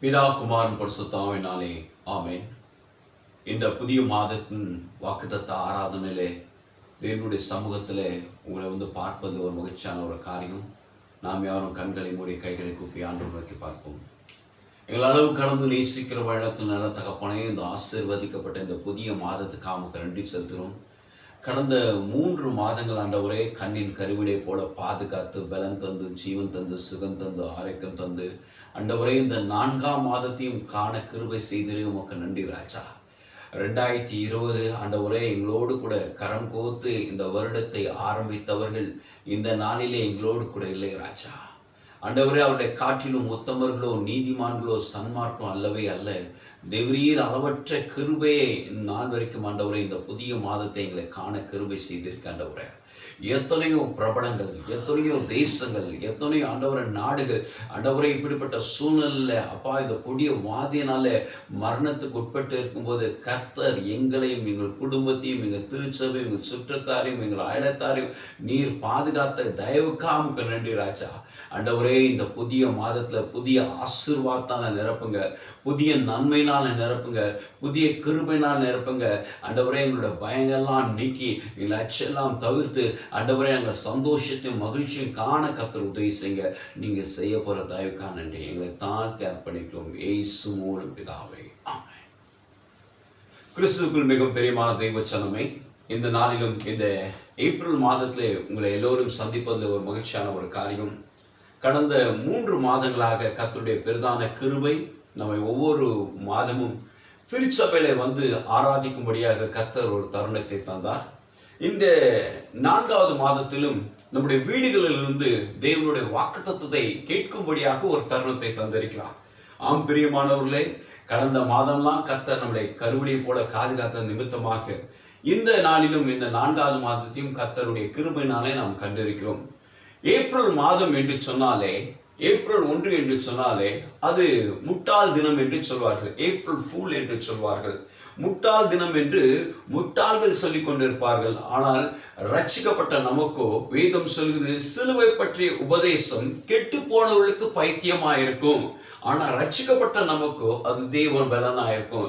பிதா குமாரன் பரிசுத்தாவினாலே ஆமென். இந்த புதிய மாதத்தின் வாக்குத்தத்த ஆராதனையிலே தேவனுடைய சமூகத்திலே உங்களை பார்ப்பது ஒரு மகிழ்ச்சியான ஒரு காரியம். நாம் யாரும் கண்களை மூடி கைகளை கூப்பி ஆண்டவரை நோக்கி பார்ப்போம். எங்கள் அளவு கடந்து நேசிக்கிற வழக்கத்தில் நல்ல தகப்பனே, இந்த ஆசீர்வதிக்கப்பட்ட இந்த புதிய மாதத்துக்காக நன்றி செலுத்துகிறோம். கடந்த 3 மாதங்கள் ஆண்டவரே கண்ணின் கருவிடை போல பாதுகாத்து பலன் தந்து ஜீவன் தந்து சுகம் தந்து ஆரோக்கியம் தந்து ஆண்டவரே இந்த 4ஆம் மாதத்தையும் காண கிருபை செய்தே உமக்கு நன்றி ராஜா. 2020 ஆண்டவரே எங்களோடு கூட கரம் கோத்து இந்த வருடத்தை ஆரம்பித்தவர்கள் இந்த நாளிலே எங்களோடு கூட இல்லை ராஜா. ஆண்டவரே அவருடைய காட்டிலும் உத்தமர்களோ நீதிமான்களோ சன்மார்க்கம் அல்லவே அல்ல. தேவரீர் அளவற்ற கிருபையை நாள் வரைக்கும் ஆண்டவரே இந்த புதிய மாதத்தை எங்களை காண கிருபை செய்திருக்க ஆண்டவரே. எத்தனையோ பிரபலங்கள், எத்தனையோ தேசங்கள், எத்தனையோ ஆண்டவரை நாடுகள் ஆண்டவரை இப்படிப்பட்ட சூழ்நிலையில அப்பா இந்த கொடிய வாதியினால மரணத்துக்கு உட்பட்டு இருக்கும்போது கர்த்தர் எங்களையும் எங்கள் குடும்பத்தையும் எங்கள் திருச்சபையும் எங்கள் சுற்றத்தாரையும் எங்கள் அயலத்தாரையும் நீர் பாதுகாத்த தயவுக்காக நன்றி ராஜா. ஆண்டவரே இந்த புதிய மாதத்துல புதிய ஆசீர்வாதத்தால நிரப்புங்க, புதிய நன்மையினால நிரப்புங்க, புதிய கிருபையினால் நிரப்புங்க. ஆண்டவரே எங்களோட பயங்கள்லாம் நீக்கி எங்களை அச்செல்லாம் தவிர்த்து ஆண்டவரே எங்களை சந்தோஷத்தையும் மகிழ்ச்சியும் காண கர்த்தர் உதவி செய்யுங்க. நீங்க செய்ய போற தயவுக்காக நன்றி. எங்களை தாழ்த்தி அர்ப்பணிக்கிறோம் இயேசு மூலம் பிதாவே ஆமென். கிறிஸ்துவுக்குள் மிகவும் பிரியமான தெய்வ சனமே, இந்த நாளிலும் இந்த ஏப்ரல் மாதத்திலே உங்களை எல்லோரும் சந்திப்பதில் ஒரு மகிழ்ச்சியான ஒரு காரியம். கடந்த 3 மாதங்களாக கர்த்தருடைய பிரதான கிருபை நம்மை ஒவ்வொரு மாதமும் திருச்சபையில ஆராதிக்கும்படியாக கர்த்தர் ஒரு தருணத்தை தந்தார். இந்த 4வது மாதத்திலும் நம்முடைய வீடுகளிலிருந்து தேவனுடைய வாக்குத்தத்தத்தை கேட்கும்படியாக ஒரு தருணத்தை தந்திருக்கிறார். ஆம் பிரியமானவர்களே, கடந்த மாதம்லாம் கர்த்தர் நம்முடைய கருவிலை போல பாதுகாத்த நிமித்தமாக இந்த நாளிலும் இந்த 4வது மாதத்தையும் கர்த்தருடைய கிருபையினாலே நாம் கண்டிருக்கிறோம். ஏப்ரல் மாதம் என்று சொன்னாலே, ஏப்ரல் 1 என்று சொன்னாலே அது முட்டாள் தினம் என்று சொல்வார்கள். ஏப்ரல் ஃபூல் என்று சொல்வார்கள். முட்டாள் தினம் என்று முட்டாள்கள் சொல்லிக் கொண்டிருப்பார்கள். ஆனால் ரட்சிக்கப்பட்ட நமக்கோ வேதம் சொல்கிறது, சிலுவை பற்றிய உபதேசம் கெட்டு போனவர்களுக்கு பைத்தியமாயிருக்கும், ஆனா ரட்சிக்கப்பட்ட நமக்கோ அது தேவ பலனாயிருக்கும்.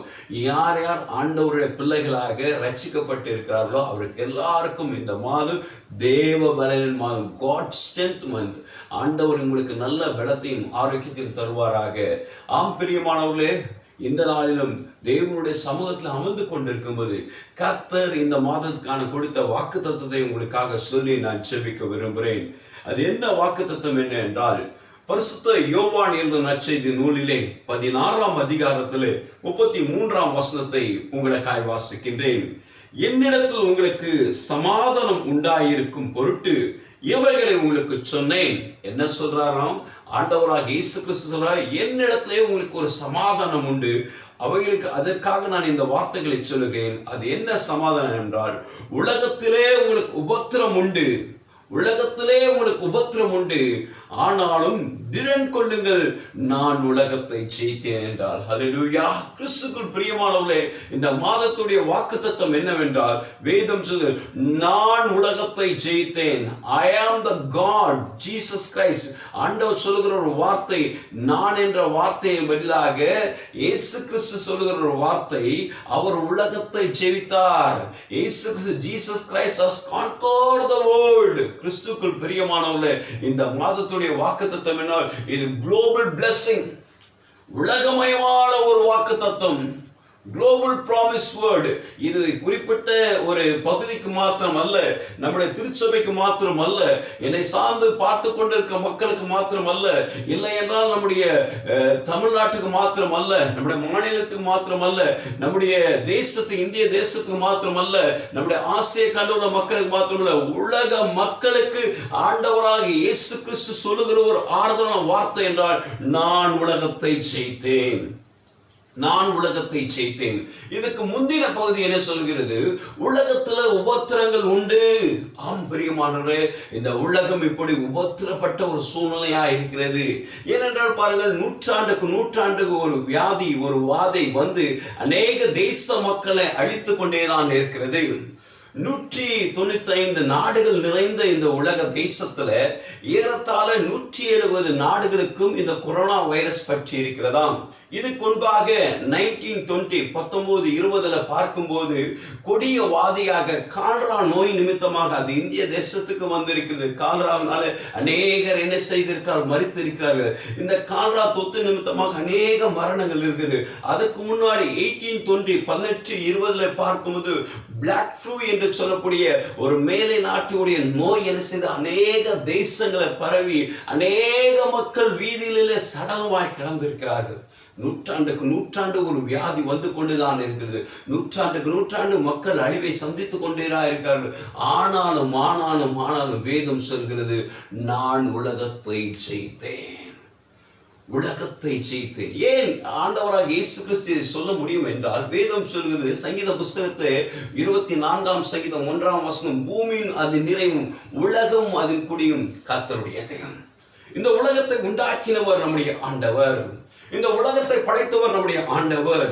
யார் யார் ஆண்டவருடைய பிள்ளைகளாக ரட்சிக்கப்பட்டு இருக்கிறார்களோ அவருக்கு எல்லாருக்கும் இந்த மாதம் தேவ பலனின் மாதம், காட் ஸ்ட்ரென்த் மந்த். ஆண்டவர் உங்களுக்கு நல்ல பலத்தையும் ஆரோக்கியத்தையும் தருவாராக. ஆம் பிரியமானவர்களே, இந்த நாளிலும் தேவனுடைய சமூகத்தில் அமர்ந்து கொண்டிருக்கும்போது கர்த்தர் இந்த மாதத்துக்கான கொடுத்த வாக்குத்தத்தத்தை உங்களுக்காக சொல்லி நான் செபிக்க விரும்புகிறேன். அது என்ன வாக்குத்தத்தம் என்ன என்றால், பரிசுத்த யோவான் எழுதின நற்செய்தி நூலிலே 16ஆம் அதிகாரத்திலே 33ஆம் வசனத்தை உங்களுக்காய் வாசிக்கின்றேன். என்னிடத்தில் உங்களுக்கு சமாதானம் உண்டாயிருக்கும் பொருட்டு இவைகளை உங்களுக்கு சொன்னேன். என்ன சொல்றாராம் ஆண்டவராக இயேசு கிறிஸ்து சொல்றார், என்னிடத்திலே உங்களுக்கு ஒரு சமாதானம் உண்டு, அவைகளுக்கு அதற்காக நான் இந்த வார்த்தைகளை சொல்லுகிறேன். அது என்ன சமாதானம் என்றால், உலகத்திலே உங்களுக்கு உபத்திரம் உண்டு, உலகத்திலே உங்களுக்கு உபத்திரம் உண்டு, ஆனாலும் திடன் கொள்ளுங்கள், நான் உலகத்தை ஜெயித்தேன் என்றால். ஹல்லேலூயா. கிறிஸ்துவுக்குள் பிரியமானவர்களே, இந்த மாதத்துடைய வாக்குத்தத்தம் என்னவென்றால், வேதம் சொல்லுது, நான் உலகத்தை ஜெயித்தேன். I am the God, Jesus Christ. ஆண்டவர் சொல்லுகிற ஒரு வார்த்தை, நான் என்ற வார்த்தையின் பதிலாக இயேசு கிறிஸ்து சொல்லுகிற ஒரு வார்த்தை, அவர் உலகத்தை ஜெயித்தார். இயேசு கிறிஸ்து, Jesus Christ has conquered the world. கிறிஸ்துவுக்குள் பிரியமானவர்களே, இந்த மாதத்துடைய வாக்குத்தத்தம் என்ன? இது குளோபல் பிளெஸிங், உலகமயமான ஒரு வாக்குத்தத்தம், குளோபல் ப்ராமிஸ் வேர்டு. இது குறிப்பிட்ட ஒரு பகுதிக்கு மாத்திரம் அல்ல, நம்முடைய திருச்சபைக்கு மாத்திரம் அல்ல, என்னை சார்ந்து பார்த்து கொண்டிருக்க மக்களுக்கு மாத்திரம் அல்ல, இல்லை என்றால் நம்முடைய தமிழ்நாட்டுக்கு மாத்திரம் அல்ல, நம்முடைய மாநிலத்துக்கு மாத்திரம் அல்ல, நம்முடைய தேசத்துக்கு, இந்திய தேசத்துக்கு மாத்திரம் அல்ல, நம்முடைய ஆசிய கண்டோட மக்களுக்கு மாத்திரம் அல்ல, உலக மக்களுக்கு ஆண்டவராக இயேசு கிறிஸ்து சொல்லுகிற ஒரு ஆறுதலான வார்த்தை என்றால், நான் உலகத்தை ஜெயித்தேன், நான் உலகத்தை ஜெயித்தேன். இதுக்கு முந்தின பகுதி என்ன சொல்கிறது? உலகத்துல உபத்திரங்கள் உண்டு. ஆம் பிரியமானவர்களே, இந்த உலகம் இப்படி உபத்திரப்பட்ட ஒரு சூழ்நிலையா இருக்கிறது. ஏனென்றால் பாருங்கள், நூற்றாண்டுக்கு நூற்றாண்டுக்கு ஒரு வியாதி, ஒரு வாதை அநேக தேச மக்களை அழித்து கொண்டேதான் இருக்கிறது. 195 நாடுகள் நிறைந்த இந்த உலக தேசத்துல ஏறத்தாழ 170 நாடுகளுக்கும் இந்த கொரோனா வைரஸ் பற்றி இருக்கிறதாம். இதுக்கு முன்பாக 1920 பார்க்கும்போது கொடிய வாதியாக கால்ரா நோய் நிமித்தமாக அது இந்திய தேசத்துக்கு வந்திருக்கிறது. கால்ராவினால அநேகர் என்ன செய்திருக்கிறார்கள், மரித்திருக்கிறார்கள். இந்த கால்ரா தொத்து நிமித்தமாக அநேக மரணங்கள் இருக்குது. அதுக்கு முன்னாடி 1820 பார்க்கும்போது பிளாக் ஃப்ளூ என்று சொல்லக்கூடிய ஒரு மேலை நாட்டுடைய நோய் என்ன செய்து அநேக தேசங்களை பரவி அநேக மக்கள் வீதியிலே சடலமாய் கிடந்திருக்கிறார்கள். நூற்றாண்டுக்கு நூற்றாண்டு ஒரு வியாதி வந்து கொண்டுதான் இருக்கிறது. நூற்றாண்டுக்கு நூற்றாண்டு மக்கள் அழிவை சந்தித்துக் கொண்டே இருக்கிறார்கள். ஆனாலும் வேதம் சொல்கிறது, நான் உலகத்தை ஜெயித்தேன், உலகத்தை ஜெயித்தேன். ஏன் ஆண்டவராக இயேசு கிறிஸ்து சொல்ல முடியும் என்றால், வேதம் சொல்கிறது சங்கீத புஸ்தகத்தை 24 சங்கீதம் 1 பூமியின் அதன் நிறைவும் உலகம் அதன் குடியும் கர்த்தருடையது. இந்த உலகத்தை உண்டாக்கினவர் நம்முடைய ஆண்டவர். இந்த உலகத்தை படைத்தவர் நம்முடைய ஆண்டவர்.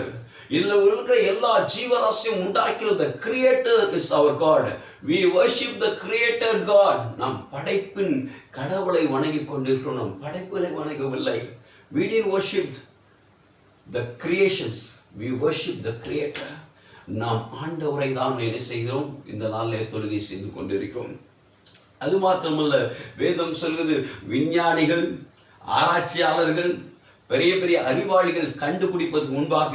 இதுல இருக்கிற எல்லா ஜீவராசியும் உண்டாக்கின the creator is our God. We worship the creator God. நாம் படைப்பின் கடவுளை வணங்கி கொண்டிருக்கிறோம், நாம் படைப்புகளை வணங்கவில்லை. We didn't worship the creations, we worship the creator. நாம் ஆண்டவரை தான் என்ன செய்கிறோம், இந்த நாளிலே தொழுகை செய்து கொண்டிருக்கிறோம். அது மாத்திரமல்ல, வேதம் சொல்கிறது விஞ்ஞானிகள், ஆராய்ச்சியாளர்கள், பெரிய பெரிய அறிவாளிகள் கண்டுபிடிப்பதற்கு முன்பாக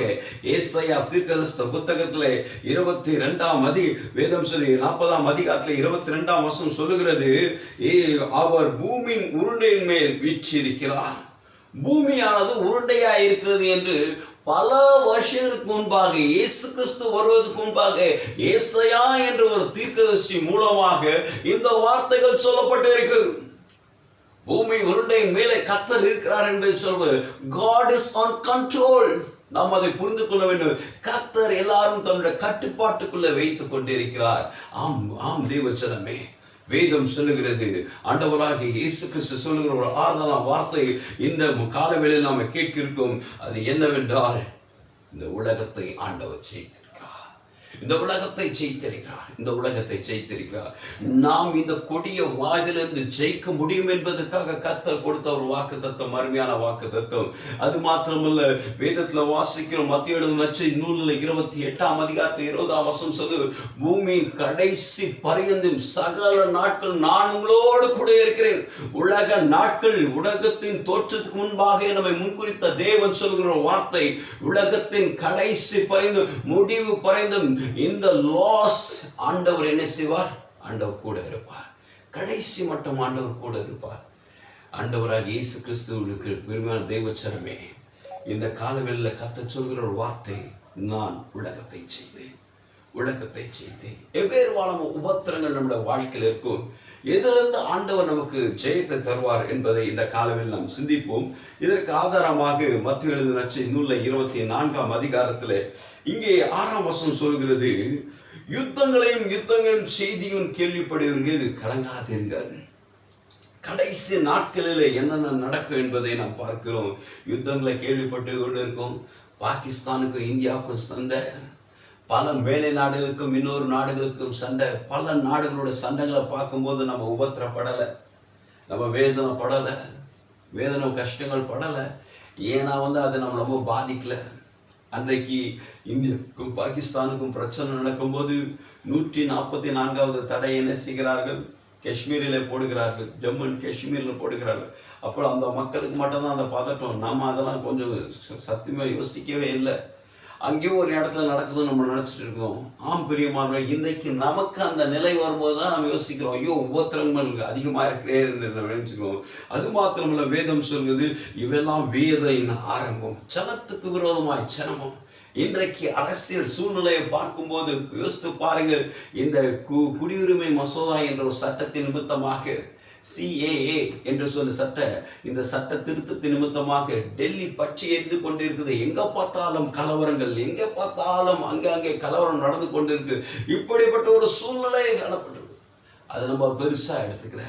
ஏசாயா தீர்க்கதரிசி புத்தகத்திலே 22 வேதம் சொல்லி 40 அதிகாரத்திலே 22 சொல்லுகிறது, அவர் பூமியின் உருண்டையின் மேல் வீற்றிருக்கிறார். பூமியானது உருண்டையா இருக்கிறது என்று பல வருஷங்களுக்கு முன்பாக, இயேசு கிறிஸ்து வருவதற்கு முன்பாக ஏசாயா என்ற ஒரு தீர்க்கதரிசி மூலமாக இந்த வார்த்தைகள் சொல்லப்பட்டு இருக்கிறது. பூமி உருண்டையின் மேலே கர்த்தர் இருக்கிறார் என்பதை சொல்வது, God is on control. நாம் அதை புரிந்து கொள்ள வேண்டும். கர்த்தர் எல்லாரும் தன்னுடைய கட்டுப்பாட்டுக்குள்ள வைத்துக் கொண்டிருக்கிறார். ஆம் தேவச்சனமே, வேதம் சொல்லுகிறது, ஆண்டவராகிய இயேசு கிறிஸ்து சொல்லுகிற ஒரு ஆறுதலான வார்த்தை இந்த காலவேளையில் நாம் கேட்க இருக்கோம். அது என்னவென்றால், இந்த உலகத்தை ஆண்டவர் ஜெயித்திருக்கிறார், இந்த உலகத்தை ஜெயித்திருக்கிறார், இந்த உலகத்தை ஜெயித்திருக்கிறார். நாம் இந்த கொடிய வாதிலிருந்து ஜெயிக்க முடியும் என்பதற்காக கர்த்தர் கொடுத்த ஒரு வாக்கு தத்துவம், அருமையான வாக்கு தத்துவம். அது மாத்திரமல்ல, வேதத்துல வாசிக்கிறோம், மத்திய நற்செய்தி நூலில் 28 அதிகாரத்தில் 20 சொல்லு, பூமியின் கடைசி பரியந்தும் சகல நாட்கள் நான் உங்களோடு கூட இருக்கிறேன். உலக நாட்கள், உலகத்தின் தோற்றத்துக்கு முன்பாக நம்மை முன்குறித்த தேவன் சொல்கிற வார்த்தை, உலகத்தின் கடைசி பரிந்தும் முடிவு பரிந்தும் இந்த லாஸ் ஆண்டவர் என்ன செய்வார், ஆண்டவர் கூட இருப்பார். கடைசி மட்டும் ஆண்டவர் கூட இருப்பார். ஆண்டவராக இயேசு கிறிஸ்துவுக்கு பெருமையான தெய்வச்சரமே, இந்த காலவெளியில் கர்த்தர் சொல்கிற ஒரு வார்த்தை, நான் உலகத்தை செய்தேன், உலகத்தை செய்தேன். வெவ்வேறு உபத்திரங்கள் நம்முடைய வாழ்க்கையில் இருக்கும். எதிலிருந்து ஆண்டவர் நமக்கு ஜெயத்தை தருவார் என்பதை இந்த காலவில் நாம் சிந்திப்போம். இதற்கு ஆதாரமாக மத்திய நற்செய்தி நூலில் 24 அதிகாரத்தில் இங்கே 6 சொல்கிறது, யுத்தங்களையும் செய்தியும் கேள்விப்படுவீர்கள், கலங்காதீர்கள். கடைசி நாட்களில் என்னென்ன நடக்கும் என்பதை நாம் பார்க்கிறோம். யுத்தங்களை கேள்விப்பட்டு கொண்டு இருக்கோம். பாகிஸ்தானுக்கும் இந்தியாவுக்கும் சண்டை, பல மேலை நாடுகளுக்கும் இன்னொரு நாடுகளுக்கும் சண்டை. பல நாடுகளோட சண்டைகளை பார்க்கும்போது நம்ம உபத்திரப்படலை, நம்ம வேதனைப்படலை, வேதனை கஷ்டங்கள் படலை. ஏன்னா அது நம்ம ரொம்ப பாதிக்கலை. அன்றைக்கு இந்தியாவுக்கும் பாகிஸ்தானுக்கும் பிரச்சனை நடக்கும்போது 144வது தடை என்ன செய்கிறார்கள், காஷ்மீரில் போடுகிறார்கள், ஜம்மு அண்ட் காஷ்மீரில் போடுகிறார்கள். அப்போ அந்த மக்களுக்கு மட்டும்தான் அந்த பதட்டம். நம்ம அதெல்லாம் கொஞ்சம் சத்தியமாக யோசிக்கவே இல்லை. அங்கேயும் ஒரு இடத்துல நடக்குதுன்னு நம்ம நினச்சிட்டு இருக்கோம். ஆம் பிரியமானவர்களே, இன்றைக்கு நமக்கு அந்த நிலை வரும்போது தான் நம்ம யோசிக்கிறோம், ஐயோ உபத்திரங்கள் அதிகமாக இருக்கிறேன் என்று நம்ம நினைச்சுக்கிறோம். அது மாத்திரமல்ல, வேதம் சொல்கிறது, இவெல்லாம் வேதனையின் ஆரம்பம், ஜனத்துக்கு விரோதமாய் ஜனமும். இன்றைக்கு அரசியல் சூழ்நிலையை பார்க்கும்போது யோசித்து பாருங்கள். இந்த குடியுரிமை மசோதா என்ற ஒரு சட்டத்தின் நிமித்தமாக, CAA என்று சொல்ல இந்த சட்ட திருத்தத்தின் நிமித்தமாக டெல்லி பற்றி எரிந்து கொண்டிருக்குது. எங்க பார்த்தாலும் கலவரங்கள், எங்க பார்த்தாலும் அங்கே கலவரம் நடந்து கொண்டிருக்கு. இப்படிப்பட்ட ஒரு சூழ்நிலை காணப்பட்டிருக்கு. அது நம்ம பெருசா எடுத்துக்கல,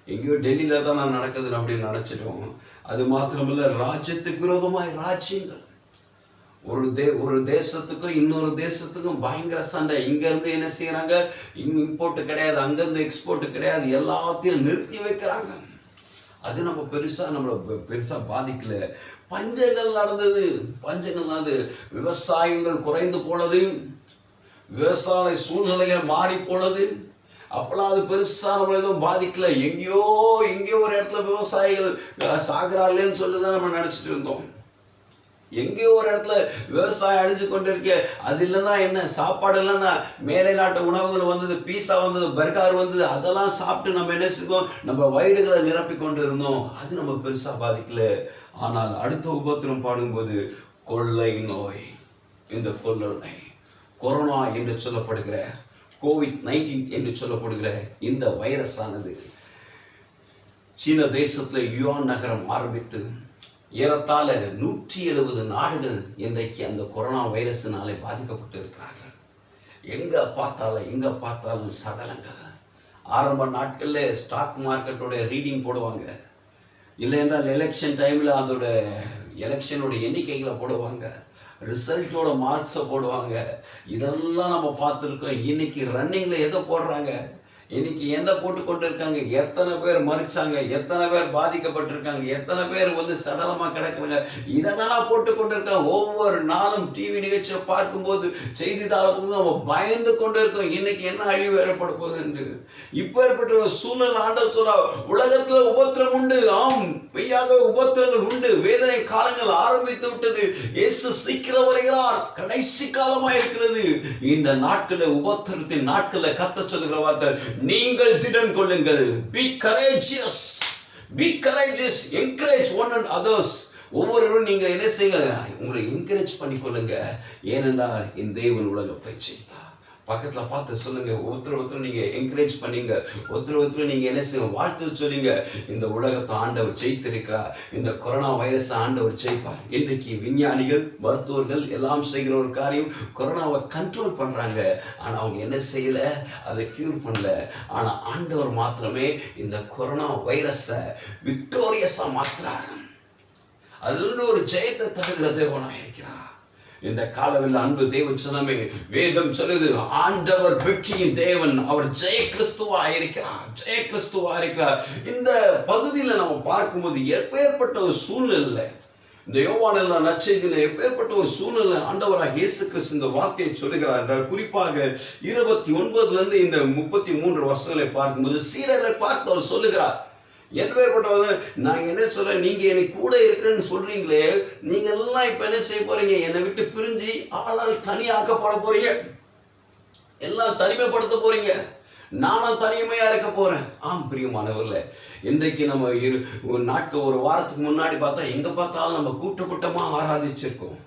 எங்கேயோ டெல்லியில தான் நடக்குதுன்னு அப்படின்னு நினைச்சிட்டோம். அது மாத்திரமல்ல, ராஜ்யத்துக்கு விரோதமாய் ராஜ்யங்கள், ஒரு தேசத்துக்கும் இன்னொரு தேசத்துக்கும் பயங்கர சண்டை. இங்கேருந்து என்ன செய்யறாங்க, இம்போர்ட் கிடையாது, அங்கேருந்து எக்ஸ்போர்ட் கிடையாது, எல்லாத்தையும் நிறுத்தி வைக்கிறாங்க. அது நம்மளை பெருசா பாதிக்கல. பஞ்சங்கள் நடந்தது, விவசாயங்கள் குறைந்து போனது, விவசாய சூழ்நிலைகள் மாறி போனது. அப்பெல்லாம் அது பெருசா நம்மள எதுவும் பாதிக்கல. எங்கேயோ ஒரு இடத்துல விவசாயிகள் சாகுறாங்களேன்னு சொல்லிதான் நம்ம நினைச்சிட்டு இருந்தோம். எங்கேயோ ஒரு இடத்துல விவசாயம் அழிஞ்சு கொண்டு இருக்க. அது இல்லைன்னா என்ன, சாப்பாடு இல்லைன்னா மேலை நாட்டு உணவுகள் வந்தது, பீஸா வந்தது, பர்கர் வந்தது, அதெல்லாம் சாப்பிட்டு நம்ம என்ன செய்தோம், நம்ம வயிறுகளை நிரப்பி கொண்டு இருந்தோம். அது நம்ம பெருசா பாதிக்கல. ஆனால் அடுத்த உபத்திரம் பாடும்போது கொள்ளை நோய், இந்த கொள்ளை நோய், கொரோனா என்று சொல்லப்படுகிற COVID-19 என்று சொல்லப்படுகிற இந்த வைரஸ் ஆனது சீன தேசத்துல யுவான் நகரம் ஆரம்பித்து ஏறத்தாழ 170 நாடுகள் இன்றைக்கு அந்த கொரோனா வைரஸினாலே பாதிக்கப்பட்டு இருக்கிறார்கள். எங்க பார்த்தாலும் சடலங்கள். ஆரம்ப நாட்களில் ஸ்டாக் மார்க்கெட்டோட ரீடிங் போடுவாங்க, இல்லை என்றால் எலெக்ஷன் டைமில் அதோட எலெக்ஷனோட எண்ணிக்கைகளை போடுவாங்க, ரிசல்ட்டோட மார்க்ஸை போடுவாங்க. இதெல்லாம் நம்ம பார்த்துருக்கோம். இன்னைக்கு ரன்னிங்கில் எதை போடுறாங்க, இன்னைக்கு எந்த போட்டு கொண்டு இருக்காங்க, எத்தனை பேர் மறிச்சாங்க, எத்தனை பேர் பாதிக்கப்பட்டிருக்காங்க, எத்தனை பேர் சடலமா கிடக்குறாங்க, இதெல்லாம் போட்டு கொண்டு இருக்காங்க. ஒவ்வொரு நாளும் டிவி நிகழ்ச்சியை பார்க்கும்போது செய்தித்தாள போது நம்ம பயந்து கொண்டு இருக்கோம், இன்னைக்கு என்ன அழிவு ஏற்பட போகுது என்று. இப்ப ஏற்பட்ட ஒரு சூழ்நிலை ஆண்டவர் சொல்ற, உலகத்துல உபத்திரம் உண்டு, ஆம் பெய்யாத உபத்திரங்கள் உண்டு, வேதனை காலங்கள் ஆரம்பித்து விட்டது, இயேசு சீக்கிரம் வருகிறார், கடைசி காலமா இருக்கிறது. இந்த நாட்கள உபத்திரத்தின் நாட்கள கத்த சொல்லுகிற வார்த்தை, நீங்கள் திடன் கொள்ளுங்கள். Be courageous. Be courageous. Encourage one and others. ஒவ்வொருவரும் நீங்க என்ன செய்யுங்க, உங்களை என்கரேஜ் பண்ணிக்கொள்ளுங்க. ஏனென்றால் இந்த தேவன் உலகத்தை செய்தார். பக்கத்துல பார்த்து சொல்லுங்க, ஒருத்தர் நீங்க என்கரேஜ் பண்ணீங்க, ஒருத்தர் நீங்க என்ன செய்ய வாழ்த்து சொல்லுங்க. இந்த உலகத்தை ஆண்டவர் ஜெயித்திருக்கிறார், இந்த கொரோனா வைரஸ் ஆண்டவர் ஜெயிப்பார். இன்றைக்கு விஞ்ஞானிகள், மருத்துவர்கள் எல்லாம் செய்கிற ஒரு காரியம், கொரோனாவை கண்ட்ரோல் பண்றாங்க. ஆனா அவங்க என்ன செய்யல, அதை கியூர் பண்ணல. ஆனா ஆண்டவர் மாத்திரமே இந்த கொரோனா வைரஸை விக்டோரியஸா மாத்துறாரு. அதுல ஒரு ஜெயத்தை தருகிற தேவனாக இருக்கிறார். இந்த காலவில் அன்பு தேவ ஜனமே, வேதம் சொல்லுது, ஆண்டவர் வெற்றியின் தேவன், அவர் ஜெய கிறிஸ்துவா இருக்கிறார். இந்த பகுதியில் நம்ம பார்க்கும்போது எப்பேற்பட்ட ஒரு சூழ்நிலை, இந்த யோவான் நற்செய்தியில் எப்பேற்பட்ட ஒரு சூழ்நிலை ஆண்டவராக இயேசு கிறிஸ்து இந்த வார்த்தையை சொல்லுகிறார் என்றால், குறிப்பாக 29 இந்த 33 வருஷங்களை பார்க்கும்போது சீடர்களை பார்த்து அவர் சொல்லுகிறார், என்பேற்பட்டவங்க நான் என்ன சொல்றேன், நீங்க எனக்கு கூட இருக்கிறேன்னு சொல்றீங்களே, நீங்க எல்லாம் இப்ப என்ன செய்ய போறீங்க, என்னை விட்டு பிரிஞ்சு ஆளால் தனியாக்கப்பட போறீங்க, எல்லாம் தனிமைப்படுத்த போறீங்க, நானும் தனிமையா இருக்க போறேன். ஆம் பிரியமானவர்களே, இன்றைக்கு நம்ம ஒரு வாரத்துக்கு முன்னாடி பார்த்தா எங்க பார்த்தாலும் நம்ம கூட்டமா ஆராதிச்சிருக்கோம்,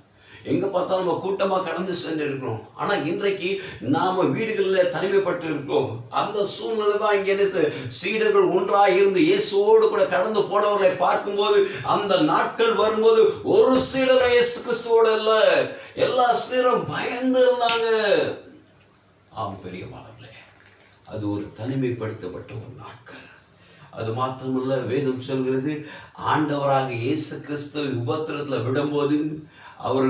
எங்க பார்த்தாலும் நம்ம கூட்டமா கடந்து சென்று இருக்கிறோம். ஆனா இன்றைக்கு நாம வீடுகளில் தனிமைப்பட்டு இருக்கோம். அந்த சூழ்நிலை தான் இங்க என்ன, சீடர்கள் ஒன்றாக இருந்து இயேசுவோடு கூட கடந்து போனவர்களை பார்க்கும்போது, அந்த நாட்கள் வரும்போது ஒரு சீடரும் இயேசு கிறிஸ்துவோட இல்ல, எல்லா சீடரும் பயந்து இருந்தாங்க. ஆம் பெரியமானவர்களே, அது ஒரு தனிமைப்படுத்தப்பட்ட ஒரு நாட்கள். அது மாத்திரமல்ல, வேதம் சொல்கிறது, ஆண்டவராக இயேசு கிறிஸ்துவை உபத்திரத்துல விடும்போது, அவர்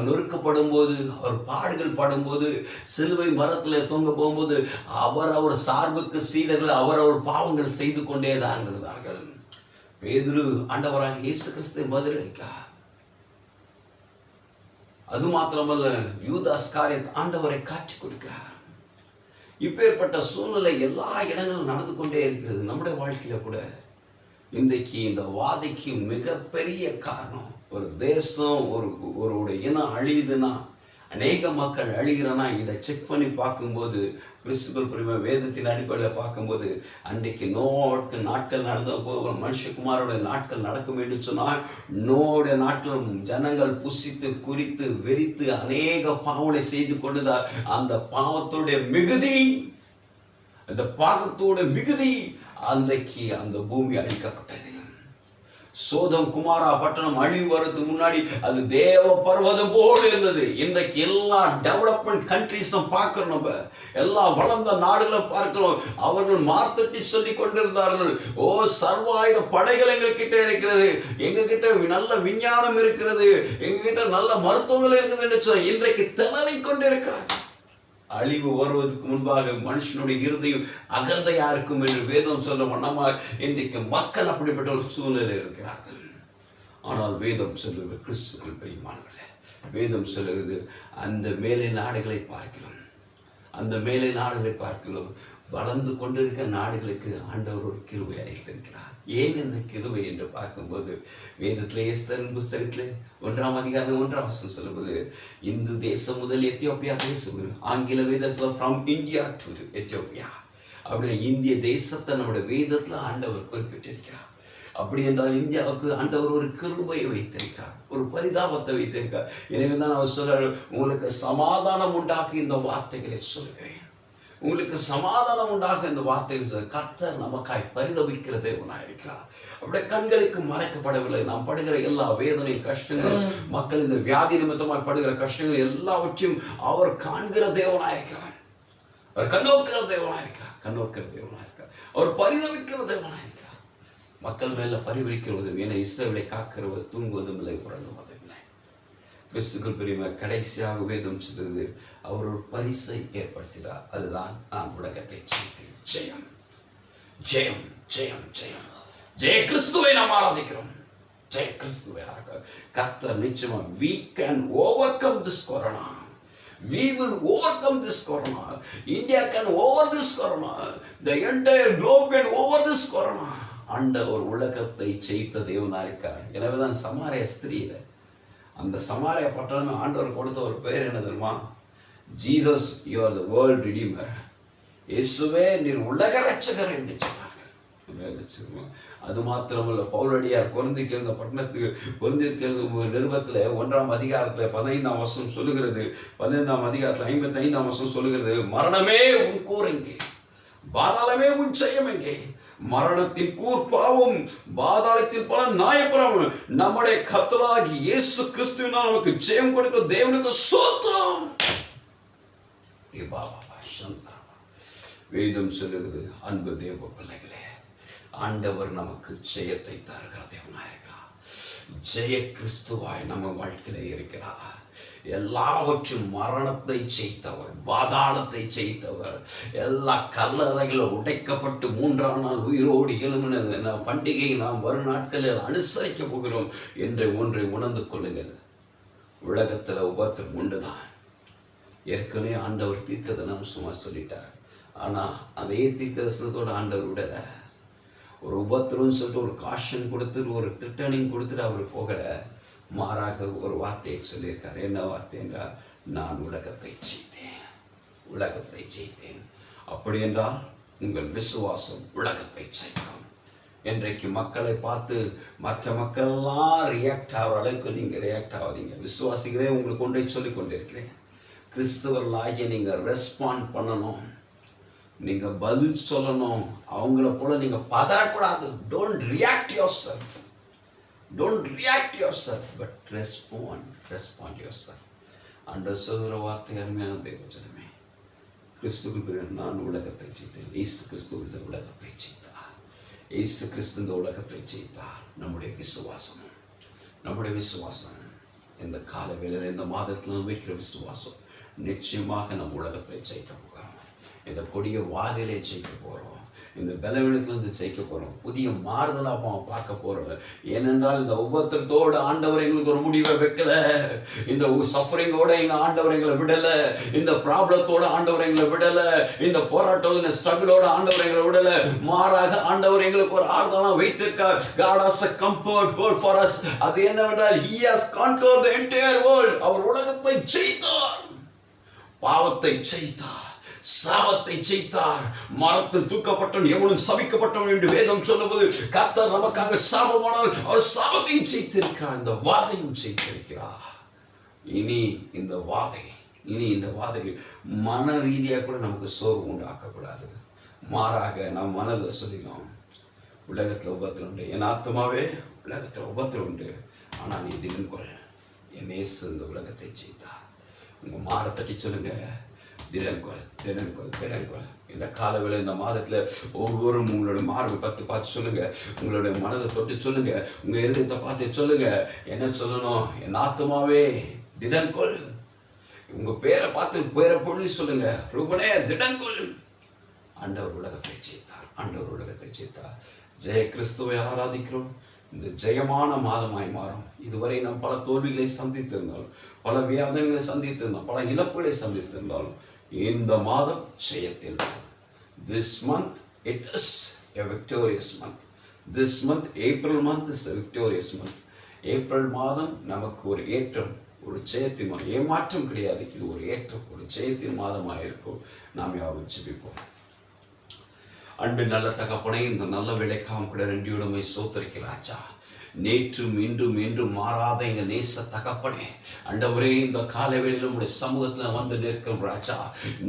நொறுக்கப்படும் போது, அவர் பாடுகள் படும்போது, சிலுவை மரத்தில் தொங்க போகும்போது, அவர் சார்புக்கு சீடர்கள் அவர் பாவங்கள் செய்து கொண்டே தான் இருந்தார்கள். பேதுரு ஆண்டவராக இயேசு கிறிஸ்துவை பதிலளித்தார். அது மாத்திரமல்ல, யூதாஸ் காரியத் ஆண்டவரை காட்சி கொடுக்கிறார். இப்பேற்பட்ட சூழ்நிலை எல்லா இடங்களும் நடந்து கொண்டே இருக்கிறது. நம்முடைய வாழ்க்கையில கூட இன்றைக்கு இந்த வாதைக்கு மிகப்பெரிய காரணம், ஒரு தேசம் ஒரு இனம் அழியுதுன்னா, அநேக மக்கள் அழிகிறனா, இதை செக் பண்ணி பார்க்கும்போது, கிறிஸ்துக்கள் புரிமை வேதத்தின் அடிப்படையில் பார்க்கும்போது, அன்றைக்கு நாட்கள் நடந்த போது மனுஷகுமாரோட நாட்கள் நடக்கும் என்று சொன்னால், நோடைய நாட்கள் ஜனங்கள் புசித்து குறித்து வெறித்து அநேக பாவனை செய்து கொண்டுதான் அந்த பாவத்தோடைய மிகுதி, அந்த பாகத்தோட மிகுதி, அன்றைக்கு அந்த பூமி அழிக்கப்பட்டது. சோதம் குமாரா பட்டணம் அழிவு வரதுக்கு முன்னாடி அது தேவ பர்வதம் போல இருந்தது. இன்றைக்கு எல்லா டெவலப்மெண்ட் கண்ட்ரிஸும் பார்க்கிறோம், நம்ம எல்லா வளர்ந்த நாடுகளும் பார்க்கிறோம். அவர்கள் மார்த்தட்டி சொல்லி கொண்டிருந்தார்கள், ஓ சர்வாயுத படைகள் எங்ககிட்ட இருக்கிறது, எங்ககிட்ட நல்ல விஞ்ஞானம் இருக்கிறது, எங்ககிட்ட நல்ல மருத்துவங்கள் இருக்குது என்று சொல்ல இன்றைக்கு திணறிக் கொண்டிருக்கிறார். அழிவு வருவதற்கு முன்பாக மனுஷனுடைய இருதயம் அகந்தையா இருக்கும் என்று வேதம் சொல்ல வண்ணமா இன்றைக்கு மக்கள் அப்படிப்பட்ட ஒரு சூழ்நிலை இருக்கிறார்கள். ஆனால் வேதம் சொல்லுவது, கிறிஸ்துக்கள் பிரியமானவர்களே, வேதம் சொல்லுவது அந்த மேலை நாடுகளை பார்க்கலாம், அந்த மேலை நாடுகளை பார்க்கலாம் வளர்ந்து கொண்டிருக்கிற நாடுகளுக்கு ஆண்டவர் ஒரு கிருபை அளித்திருக்கிறார். ஏன் இந்த கிருபை என்று பார்க்கும்போது வேதத்திலே எஸ்தரின் புஸ்தகத்திலே 1ஆம் அதிகாரம் 1ஆம் வசனம் சொல்லும்போது, இந்து தேசம் முதல் எத்தியோப்பியா தேசம், ஆங்கில வேதத்தில் ஃப்ரம் இந்தியா டு எத்தியோப்பியா அப்படின்னு இந்திய தேசத்தை நம்முடைய வேதத்தில் ஆண்டவர் குறிப்பிட்டிருக்கிறார். அப்படி என்றால் இந்தியாவுக்கு ஆண்டவர் ஒரு கிருபையை வைத்திருக்கிறார், ஒரு பரிதாபத்தை வைத்திருக்கிறார். எனவே தான் அவர் சொல்றாரு, உங்களுக்கு சமாதானம் உண்டாக்கி இந்த வார்த்தைகளை சொல்கிறேன், உங்களுக்கு சமாதானம் உண்டாக இந்த வார்த்தைகள் கர்த்தர் நமக்காய் பரிதபிக்கிற தேவனாய் இருக்கிறார். அவருடைய கண்களுக்கு மறைக்கப்படவில்லை. நாம் படுகிற எல்லா வேதனை கஷ்டங்கள், மக்கள் இந்த வியாதி நிமித்தமாய் படுகிற கஷ்டங்கள் எல்லாவற்றையும் அவர் காண்கிற தேவனாய் இருக்கிறார். அவர் கண்ணோக்கிற தேவனாய் இருக்கிறார், கண்ணோக்கிற தேவனாய் இருக்கிறார். அவர் பரிதபிக்கிற தேவனாய் இருக்கிறார். மக்கள் மேல பரிவரிக்கிறதும் என இஸ்ரவேலை காக்கிறவர் தூங்குவதும் இல்லை, உறங்குவதும் இல்லை. கிறிஸ்துக்கள் பிரியமா கடைசியாக வேதம் சொல்லுது, அவர் ஒரு பரிசை ஏற்படுத்தினார். அதுதான் நான் உலகத்தை ஜெயித்தேன். ஜெயம் ஜெயம் ஜெயம் ஜெயம் ஜெய கிறிஸ்துவை நாம் ஆராதிக்கிறோம். ஜெய கிறிஸ்துவை கர்த்தர் நிச்சயமா we can overcome this corona. We will overcome this corona. India can over this corona. The entire globe can over this corona. ஆண்டவர் உலகத்தை ஜெயித்த தேவனா இருக்கார். எனவேதான் சமாரிய ஸ்திரீல அந்த சமாரிய பட்டணமே ஆண்டவர் கொடுத்த ஒரு பெயர் என்ன தெரியுமா? Jesus, you are the world redeemer. இயேசுவே நீர் உலக ரட்சகர் என்று சொன்னார்கள். அது மாத்திரமல்ல, பவுலடியார் கொரிந்தியருக்கு எழுதின பட்டணத்துக்கு கொரிந்தியருக்கு எழுதின நிருபத்தில் 1ஆம் அதிகாரத்தில் 15ஆம் வசனம் சொல்லுகிறது, 15ஆம் அதிகாரத்தில் 55ஆம் வசனம் சொல்லுகிறது, மரணமே உன் கூர் எங்கே, பாதாளமே உன் ஜெயம் எங்கே? மரணத்தின் கூர் பாவம், பாதாளத்தின் பலன் நியாயப்புறம். நம்முடைய கர்த்தராகி இயேசு கிறிஸ்துவினால் நமக்கு ஜெயம் கொடுத்த தேவனுக்கு ஸ்தோத்திரம். வேதம் சொல்லுகிறது, அன்பு தேவ பிள்ளைகளே, ஆண்டவர் நமக்கு ஜெயத்தை தருகிற தேவனாயிருக்கிறார். ஜெய கிறிஸ்துவாய் நம்ம வாழ்க்கையில இருக்கிறார். எல்லாவற்றும் மரணத்தை ஜெயித்தவர், பாதாளத்தை ஜெயித்தவர், எல்லா கல்லறைகளும் உடைக்கப்பட்டு 3ஆம் நாள் உயிரோடு எழும்பின பண்டிகையை நாம் வரும் நாட்களில் அனுசரிக்க போகிறோம் என்ற ஒன்றை உணர்ந்து கொள்ளுங்கள். உலகத்தில் உபத்திரம் உண்டுதான். ஏற்கனவே ஆண்டவர் தீர்க்கதரிசனம் சும்மா சொல்லிட்டார். ஆனால் அதே தீர்க்கதரிசனத்தோட ஆண்டவர் விடல, ஒரு உபத்திரம்னு சொல்லிட்டு ஒரு காஷன் கொடுத்துட்டு ஒரு திட்டனிங் கொடுத்துட்டு அவர் போகல. மாறாக ஒரு வார்த்தையை சொல்லியிருக்கார். என்ன வார்த்தை என்றால், நான் உலகத்தை ஜெயித்தேன், உலகத்தை ஜெயித்தேன். அப்படி என்றால் உங்கள் விசுவாசம் உலகத்தை ஜெயிக்கும். இன்றைக்கு மக்களை பார்த்து மற்ற மக்கள்லாம் ரியாக்ட் ஆகிற அளவுக்கு நீங்கள் ரியாக்ட் ஆகாதீங்க. விசுவாசிகளே உங்களுக்கு கொண்டே சொல்லி கொண்டிருக்கிறேன், கிறிஸ்தவர்களாகிய நீங்கள் ரெஸ்பாண்ட் பண்ணணும், நீங்கள் பதில் சொல்லணும். அவங்கள போல நீங்கள் பதறக்கூடாது. Don't react yourself, don't react yourself, but respond yourself. ஆண்டவர் சொல்கிற வார்த்தை அருமையான தேவஜனமே, கிறிஸ்துவுக்கு நான் உலகத்தை ஜெயித்தேன். இயேசு கிறிஸ்து இந்த உலகத்தை ஜெயித்தார். இயேசு கிறிஸ்து இந்த உலகத்தை ஜெயித்தார். நம்முடைய விசுவாசம் இந்த கால வேளையில் இந்த மாதத்தில் வைக்கிற விசுவாசம் நிச்சயமாக நம் உலகத்தை ஜெயிக்க போகிறோம். இந்த கொடிய வாதிலே ஜெயிக்க போகிறோம். இந்த பலவீனத்திலிருந்து ஜெயிக்க போகிறோம். புதிய மாறுதலாக பார்க்க போகிறோம். ஏனென்றால் இந்த உபத்திரத்தோடு ஆண்டவர் எங்களுக்கு ஒரு முடிவை வைக்கல. இந்த சஃபரிங்கோட எங்கள் ஆண்டவர் எங்களை விடலை. இந்த ப்ராப்ளத்தோட ஆண்டவர் எங்களை விடலை. இந்த போராட்டம், இந்த ஸ்ட்ரகிளோட ஆண்டவர் எங்களை விடலை. மாறாக ஆண்டவர் எங்களுக்கு ஒரு ஆறுதலாக வைத்திருக்கார். God has a comfort word for us. அது என்னவென்றால், He has conquered the entire world. அவர் உலகத்தை ஜெயித்தார், பாவத்தை ஜெயித்தார், சாபத்தை ஜெயித்தார். மரத்தில் தூக்கப்பட்டவன் எவனும் சபிக்கப்பட்டவன் என்று வேதம் சொல்லுவது, கர்த்தர் நமக்காக சாபமானால் அவர் சாபத்தை ஜெயித்திருக்கிறார், இந்த வாதையும் ஜெயித்திருக்கிறார். இனி இந்த வாதை மன ரீதியாக கூட நமக்கு சோர்வு உண்டாக்கக்கூடாது. மாறாக நாம் மனதை சொல்லினோம், உலகத்தில் உபத்திரம், என் ஆத்மாவே உலகத்தில் உபத்திரம் உண்டு, ஆனால் நீ திடன் கொள், என் இயேசு இந்த உலகத்தை ஜெயித்தார். உங்கள் மாற தட்டி சொல்லுங்க, திடன் கொள், திடன் கொள், திடன் கொள். இந்த காலவேளை இந்த மாதத்தில் ஒவ்வொருவரும் உங்களுடைய மார்பை பார்த்து சொல்லுங்க, உங்களுடைய மனதை தொட்டு சொல்லுங்க, உங்கள் இருதயத்தை பார்த்து சொல்லுங்க. என்ன சொல்லணும்? என் ஆத்துமாவே திடன் கொள். உங்கள் பேரை பார்த்து பேரை பொழுது சொல்லுங்க, ரூபனே திடன் கொள். ஆண்டவர் உலகத்தை ஜெயித்தார், ஆண்டவர் உலகத்தை ஜெயித்தார். ஜெய கிறிஸ்துவை ஆராதிக்கிறோம். இந்த ஜெயமான மாதமாய் மாறும். இதுவரை நாம் பல தோல்விகளை சந்தித்திருந்தாலும், பல வியாதங்களை சந்தித்திருந்தாலும், பல இழப்புகளை சந்தித்திருந்தாலும், இந்த மாதம் ஜெயத்தில். This month it is a victorious month. This month, April month is a victorious month. April மாதம் நமக்கு ஒரு ஏற்றம், ஒரு ஜெயத்தின் மாதம். ஏமாற்றம் கிடையாது, இது ஒரு ஏற்றம், ஒரு ஜெயத்தின் மாதமாக இருக்கும். நாம் யாரும் ஜெபிப்போம். அன்பின் நல்ல தகப்பனே, இந்த நல்ல விளைக்காம கூட ரெண்டியுடமை சோத்தரிக்கிறாச்சா. நேற்றும் இன்றும் என்றும் மாறாத எங்கள் நேச தகப்பனே, ஆண்டவரே, இந்த காலவேளையில் உடைய சமூகத்தில் வந்து நிற்கும் ராஜா.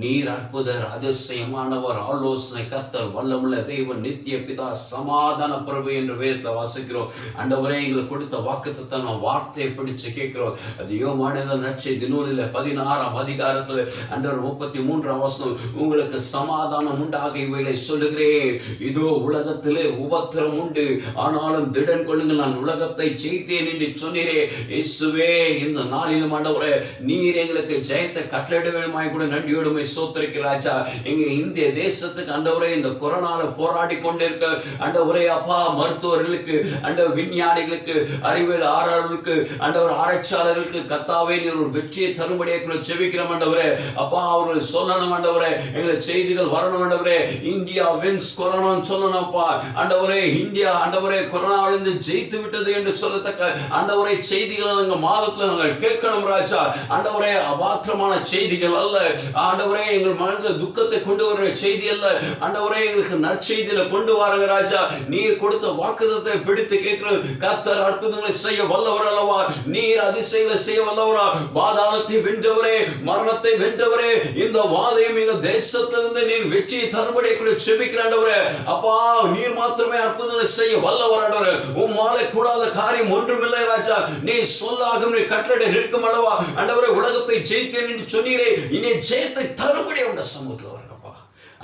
நீர் அற்புதர், அதிசயமானவர், ஆலோசனை கர்த்தர், வல்லமுள்ள தேவன், நித்திய பிதா, சமாதான பிரபு என்று வேதத்தில் வாசிக்கிறோம். ஆண்டவரே, எங்களுக்கு கொடுத்த வாக்குத்தத்தை நான் வார்த்தையை பிடிச்சு கேட்கிறோம். அது யோவானின் நற்செய்தி நூலில் 16ஆம் அதிகாரத்தில் ஆண்டவர் 33ஆம் வசனம், உங்களுக்கு சமாதானம் உண்டாக இவைகளை சொல்லுகிறேன். இதோ உலகத்திலே உபத்திரம் உண்டு, ஆனாலும் திடன் கொள்ளுங்கள், நான் உலகத்தை ஜெயித்தேன் என்று சொன்னீரே. இயேசுவே, இந்த நாளிலும் ஆண்டவரே, நீர் எங்களுக்கு ஜெயத்தை கட்டளையிட வேண்டுமாய் கூட நன்றியோடுமை சோத்தரிக்கிற ராஜா. எங்க இந்திய தேசத்துக்கு ஆண்டவரே, இந்த கொரோனால போராடி கொண்டிருக்க ஆண்டவரே அப்பா, மருத்துவர்களுக்கு, ஆண்டவர் விஞ்ஞானிகளுக்கு, அறிவியல் ஆராய்களுக்கு, ஆண்டவர் ஆராய்ச்சியாளர்களுக்கு கர்த்தாவே நீர் ஒரு வெற்றியை தரும்படியாக கூட ஜெபிக்கிறோம் ஆண்டவரே. அப்பா, அவர்கள் சொல்லணும் ஆண்டவரே, எங்களுக்கு செய்திகள் வரணும் ஆண்டவரே. இந்தியா வின்ஸ் கொரோனான்னு சொல்லணும்ப்பா ஆண்டவரே. இந்தியா ஆண்டவரே கொரோனாவிலிருந்து ஜெயித்து விட்டது என்று சொல்லத்தக்க ஆண்டவரே செய்திகளை எங்கள் மாதத்தில் நாங்கள் கேட்கணும் ராஜா. ஆண்டவரே, அபாத்திரமான செய்திகள் அல்ல ஆண்டவரே, எங்கள் மனதில் துக்கத்தை கொண்டு வர செய்தி அல்ல ஆண்டவரே, எங்களுக்கு நற்செய்தியில கொண்டு வாருங்க ராஜா. நீர் கொடுத்த வாக்குத்தத்தை பிடித்து கேட்கிறோம். கர்த்தர் அற்புதங்களை செய்ய வல்லவர் அல்லவா, நீர் அதிசயங்களை செய்ய வல்லவரா. பாதாளத்தை வென்றவரே, மரணத்தை வென்றவரே, இந்த வாதையும் எங்கள் தேசத்திலிருந்து நீர் வெற்றியை தரும்படி கூட செபிக்கிற ஆண்டவரே. அப்பா, நீர் மாத்திரமே அற்புதங்களை செய்ய வல்லவர் ஆண்டவரே. உம்மாலே கூடாத காரியம் ஒன்றுமில்லை ராஜா. நீ சொல்லாகும், நீ கட்டளை நிற்கும் அல்லவா ஆண்டவரே. உலகத்தை ஜெயித்தேன் என்று சொன்னீரே, இனி ஜெயத்தை தரும்படி உங்க சமூகத்தில் வரப்பா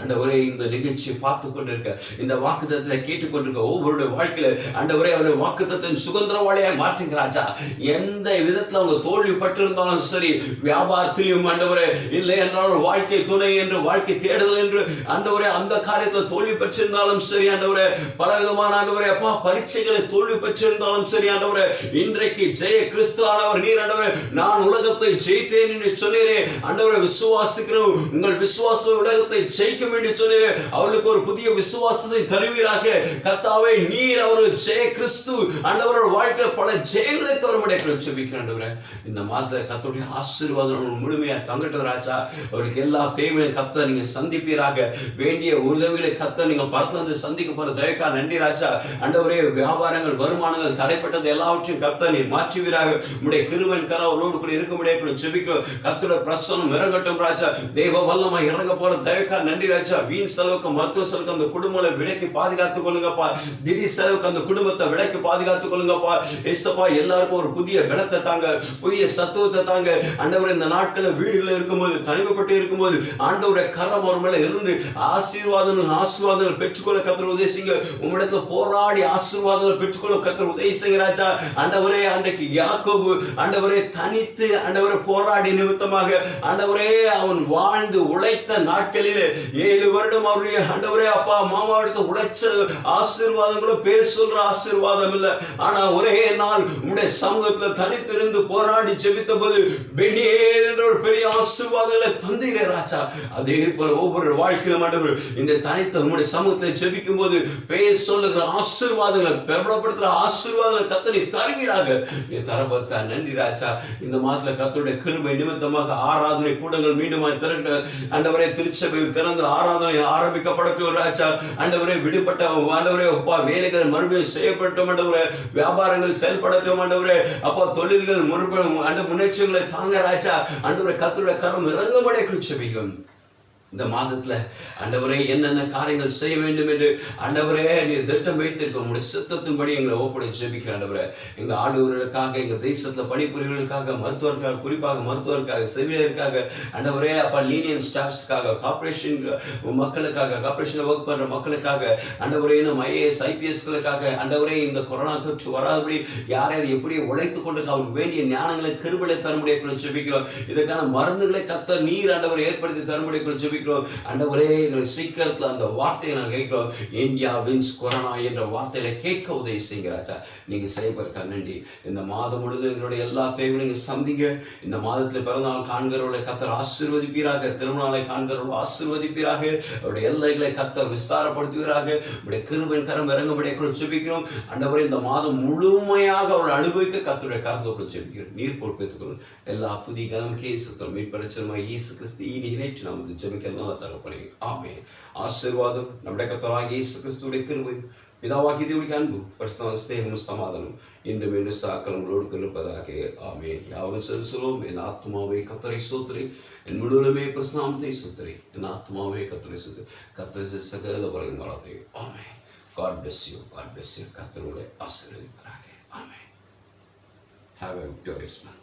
ஆண்டவரே. இந்த நிகழ்ச்சியை பார்த்து கொண்டிருக்க, இந்த வாக்குத்தத்தை கேட்டுக்கொண்டிருக்க ஒவ்வொருடைய வாழ்க்கையில ஆண்டவரே, அவருடைய வாக்குத்தத்தின் சுதந்திரவாளியாய் மாற்றுங்க ராஜா. எந்த விதத்தில் அவங்க தோல்வி பட்டிருந்தாலும் சரி, வியாபாரத்திலையும் ஆண்டவரே, இல்லை என்றால் வாழ்க்கை துணை என்று, வாழ்க்கை தேடுதல் என்று ஆண்டவரே, அந்த காரியத்தில் தோல்வி பெற்றிருந்தாலும் சரி ஆண்டவரே, பல விதமான ஆண்டவரே அப்பா பரீட்சைகளை தோல்வி பெற்றிருந்தாலும் சரி ஆண்டவரே, இன்றைக்கு ஜெய கிறிஸ்து ஆனவர் நீர் ஆண்டவரே. நான் உலகத்தை ஜெயித்தேன் என்று சொன்னீரே ஆண்டவரே. விசுவாசிக்கிறோம், உங்கள் விசுவாச உலகத்தை ஜெயிக்க என்று சொன்னீரே. அவளுக்கு ஒரு புதிய விசுவாசத்தை தருவீராக கர்த்தாவே. நீர் அவர்கள் ஜெய கிறிஸ்து ஆண்டவரோட வாழ்க்கையில் பல ஜெயங்களை தரும்படியாக ஜெபிக்கிறேன் ஆண்டவரே. இந்த மாதத்தில் கர்த்தருடைய ஆசீர்வாதம் முழுமையா தங்கட்டும் ராஜா. அவருக்கு எல்லா தேவையும் கர்த்தர் நீங்க சந்திப்பீராக. வேண்டிய உதவிகளை கர்த்தர் நீங்க பரத்துல சந்திக்க போற தயக்கா நன்றி ராஜா. ஆண்டவரே, வியாபாரங்கள், வருமானங்கள் தடைப்பட்டது எல்லாவற்றையும் கர்த்தர் நீர் மாற்றுவீராக. உடைய கிருபையின் கரம் அவரோடு கூட இருக்கும்படியாக கூட ஜெபிக்கிறோம். கர்த்தருடைய பிரசன்னம் இறங்கட்டும் ராஜா. தேவ வல்லமை இறங்க போற தயக்கா நன்றி ராஜா. வீண் செலவுக்கு, மருத்துவ செலவுக்கு அந்த குடும்பங்களை விலைக்கு பாதுகாத்துக் கொள்ளுங்கப்பா. திடீர் செலவுக்கு அந்த குடும்பத்தை விலைக்கு பாதுகாத்துக் கொள்ளுங்கப்பா. ஏசப்பா, எல்லாருக்கும் ஒரு புதிய பலத்தை தாங்க, புதிய சத்துவத்தை தாங்க ஆண்டவரே. இந்த நாட்களில் வீடுகளில் இருக்கும்போது, தனிமைப்பட்டு இருக்கும்போது ஆண்டவருடைய கரம் ஒரு மேல இருந்து ஆசீர்வாதங்கள் பெற்றுக்கொள்ள கர்த்தர் உதவி செய்யுங்க. உம்மிடத்துல போராடி ஆசீர்வாதங்கள் பெற்றுக்கொள்ள கர்த்தர் உதவி செய்யுங்க ராஜா. ஆண்டவரே, அன்றைக்கு யாக்கோபு ஆண்டவரே தனித்து ஆண்டவரே போராடி நிமித்தமாக ஆண்டவரே அவன் வாழ்ந்து உழைத்த நாட்களிலே 7 வருடம் அவருடைய ஆண்டவரே அப்பா மாமாவிடத்தை உழைச்ச ஆசீர்வாதங்களும் பேர் சொல்ற ஆசீர்வாதம் இல்லை. ஆனா ஒரே நாள் உங்களுடைய சமூகத்தில் தனித்திருந்து போராடி ஜெபித்த போது பெனியேல் என்ற ஒரு பெரிய ஆசீர்வாதங்களை தந்தீரே ராஜா. அதே போல ஒவ்வொரு வாழ்க்கையிலும் ஆண்டவர் இந்த தனித்த உங்களுடைய சமூகத்தில் ஜெபிக்கும் போது பேர் சொல்லுகிற ஆசீர்வாதங்களை, பிரபலப்படுத்துற ஆசீர்வாதங்களை கர்த்தர் நீ தருவீராக. நீ தரப்பதற்கா நன்றி ராஜா. இந்த மாதத்துல கர்த்தருடைய கிருபை நிமித்தமாக ஆராதனை கூடங்கள் மீண்டுமாய் திறக்க ஆண்டவரே, திருச்சபையில் திறந்து ஆராதனை ஆரம்பிக்கப்படட்டும் ராஜா. ஆண்டவரே, விடுபட்ட ஆண்டவரே அப்பா வேலைகள் மறுபடியும் செய்யப்பட்டோம் ஆண்டவரே. வியாபாரங்கள் செயல்படட்டும் ஆண்டவரே. அப்பா தொழில்கள் முன்னேற்றங்களை தாங்க ராஜா. ஆண்டவரே, கர்த்தருடைய கரம் இறங்கும்படியாக ஜெபிக்கிறோம். இந்த மாதத்துல ஆண்டவரே என்னென்ன காரியங்கள் செய்ய வேண்டும் என்று ஆண்டவரே நீர் திட்டம் வைத்திருக்க உங்களுடைய சித்தத்தின்படி எங்களை ஒப்படைத்து ஜெபிக்கிற ஆண்டவரே, எங்க ஆளுநர்களுக்காக, எங்க தேசத்துல பணிபுரிகளுக்காக, மருத்துவர்களுக்காக, குறிப்பாக மருத்துவருக்காக, செவிலியருக்காக ஆண்டவரே, அப்பா லீனியன் ஸ்டாஃப்ஸ்க்காக, கார்பரேஷன் மக்களுக்காக, கார்பரேஷன்ல ஒர்க் பண்ற மக்களுக்காக ஆண்டவரே, நம்ம IAS IPSகளுக்காக ஆண்டவரே, இந்த கொரோனா தொற்று வராதபடி யார் யார் எப்படி உழைத்து கொண்டு அவருக்கு வேண்டிய ஞானங்களை கிருபைகளை தரும்படியாக ஜெபிக்கிறோம். இதற்கான மருந்துகளை கர்த்தர் நீர் ஆண்டவரை ஏற்படுத்தி தரும்படியாக ஜெபிக்கிறோம். ஆண்டவரே, எங்களை சீக்கிரத்தில் அந்த வார்த்தையை நான் கேட்கிறோம். இந்தியா வின்ஸ் கொரோனா என்ற வார்த்தையில கேட்க உதவி செய்கிறாச்சா. நீங்க செய்வதற்காக நன்றி. இந்த மாதம் முழுவதும் எங்களுடைய எல்லா தேவையும் நீங்க சந்திங்க. இந்த மாதத்தில் பிறந்தநாள் காண்கிறவர்களை கர்த்தர் ஆசீர்வதிப்பீராக. திருநாளை காண்கிறவர்கள் ஆசீர்வதிப்பீராக. அவருடைய எல்லைகளை கர்த்தர் விஸ்தாரப்படுத்துவீராக. உடைய கிருபையின் கரம் இறங்கும்படியாக ஜெபிக்கிறோம். ஆண்டவரே, இந்த மாதம் முழுமையாக அவர்கள் அனுபவிக்க கர்த்தருடைய கரத்தோடு ஜெபிக்கிறோம். நீர் பொறுப்பேற்றுக் கொள்ளும். எல்லா துதி கனம் கேசுத்தம் மீட்பரச்சனமாக இயேசு கிறிஸ்து இணைச்சு நாம் ஜெபிக்க தரப்படுகிறேன். ஆமென். ஆசீர்வாதம் நம்முடைய கர்த்தராகிய இயேசு கிறிஸ்துவின் கிருபை, பிதாவாகிய தேவனுடைய அன்பு, பரிசுத்த ஸ்நேகமும் சமாதானம் இன்றும் என்று சகல உங்களோடு இருப்பதாக. ஆமென். யாவரும் சொல்லுவோம். என் ஆத்துமாவே கர்த்தரை ஸ்தோத்திரி, என் முழுவதுமே பரிசுத்த நாமத்தை ஸ்தோத்திரி, என் ஆத்துமாவே கர்த்தரை ஸ்தோத்திரி. கர்த்தர் சகல பலன் வராதே. ஆமென். God bless you. God bless you. கர்த்தருடைய ஆசீர்வதிப்பாராக. ஆமென். Have a glorious month.